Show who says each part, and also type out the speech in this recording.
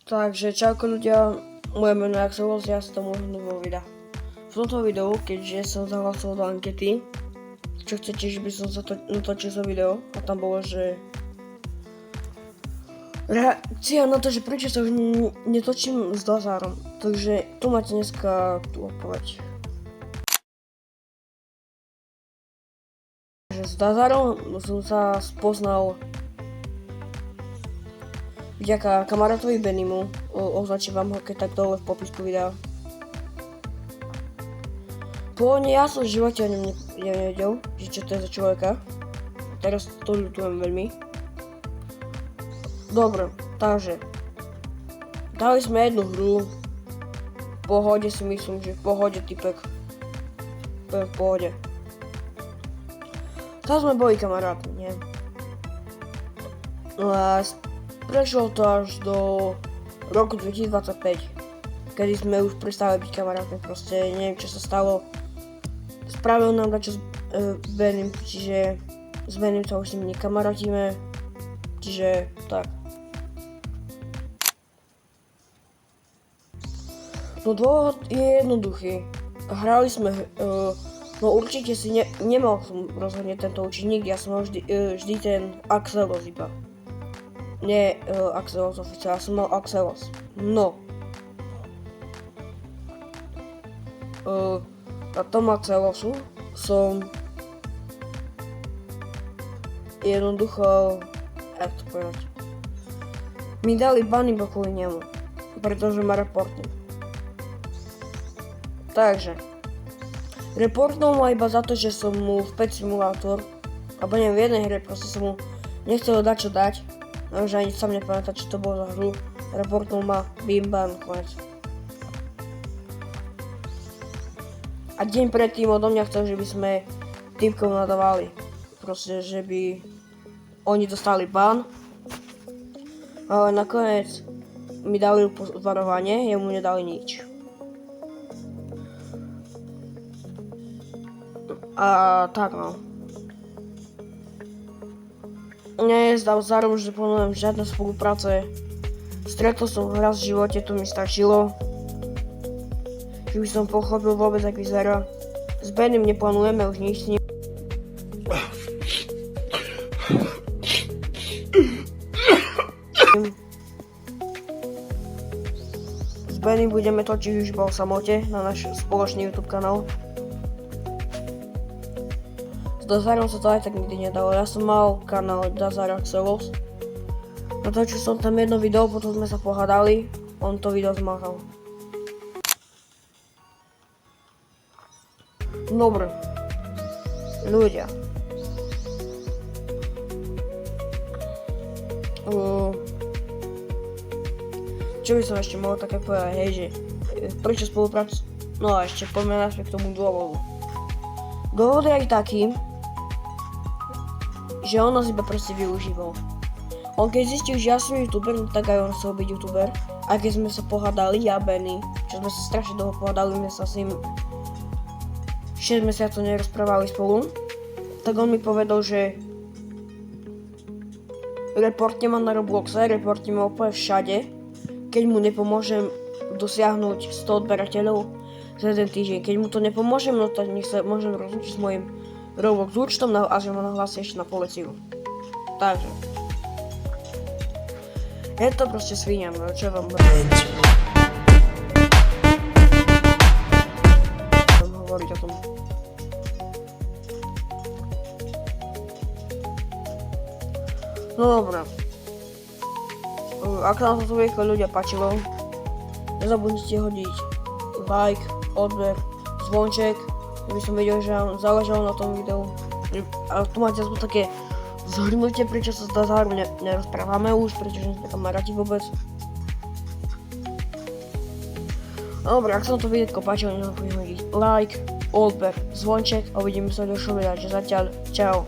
Speaker 1: Takže čauko ľudia, moje meno je Axelos, ja sa tomu nového videa. V tomto videu, keďže som zahlasoval do ankety, čo chcete, že by som natočil za video, a tam bolo, že reakcia na to, že prečo sa už netočím s Dazárom. Takže tu máte dneska tú odpoveď. S Dazárom som sa spoznal vďaka kamarátovi Benimu, označím vám ho keď tak dole v popisku videa. Pôvodne ja som v živote o ňom nevedel, že čo to je za človeka. Teraz to ľutujem veľmi. Dobre, takže dali sme jednu hru. V pohode si myslím, že v pohode typek. To je v pohode. Tam sme boli kamaráti, nie? No a prešlo to až do roku 2025, kedy sme už prestali byť kamarátmi, proste neviem čo sa stalo. Spravil nám dačo s Benim, čiže s Benim sa už s ním nekamarátime, čiže tak. No dôvod je jednoduchý. Hrali sme, no určite si nemal som rozhodne tento učiť nikdy, ja som mal vždy ten Axelos iba. Nie Axelos oficiál, ja som mal Axelos. No. Na tom Axelosu som jednoducho, jak to povedať, mi dali ban iba kvôli nemu, pretože ma reportnul. Takže reportnul ma iba za to, že som mu v Pet Simulator, alebo neviem, v jednej hre proste som mu nechcel dať čo dať. Že ani sám nepamätá, čo to bolo za hru. Reportnul ma, bim bam, konec. A deň predtým odo mňa chcel, že by sme týmkom nadávali. Proste, že by oni dostali ban. Ale nakoniec mi dali varovanie, jemu nedali nič. A tak no. Nezdal zároveň, že plánujem žiadne spolupráce. Stretol som raz v živote, to mi stačilo. Že by som pochopil vôbec, ak vyzerá. S Benim neplánujeme už nič s ním. S Benim budeme točiť už iba o samote na náš spoločný YouTube kanál. S Dazárom sa to aj tak nikdy nedalo. Ja som mal kanál Dazar Axelos. Natočil som tam jedno video, potom sme sa pohádali. On to video zmazal. Dobre. Ľudia. Čo by som ešte mohol také povedať, hej, že prečo spoluprácu? No a ešte poďme naspäť k tomu dôvodu. Dôvod je aj taký, že on nás iba proste využíval. On keď zistil, že ja som youtuber, no tak aj on chcel byť youtuber. A keď sme sa pohádali, ja a Benny, čo sme sa strašne dlho pohádali, sme sa s ním 6 mesiacov nerozprávali spolu, tak on mi povedal, že reportne ma na Robloxe, reportne ma úplne všade, keď mu nepomôžem dosiahnuť 100 odberateľov za jeden týždeň. Keď mu to nepomôžem, no tak nech sa môžem rozlúčiť s mojim Roblox účtom a že ma nahlási ešte na políciu. Takže je to proste svinia, čo vám budem hovoriť o tom. No dobré. Ak sa vám toto video ľudia páčilo, nezabudnite hodiť like, odber, zvonček, aby som vedel, že vám záležalo na tom videu. A tu máte aspoň také zhrnutie, prečo sa s Dazárom nerozprávame už, prečo sme kamaráti vôbec. No dobré, ak sa vám to videjko páčilo, nezabudnite hodiť like, odber, zvonček a uvidíme sa v ďalšom videu. Zatiaľ, čau.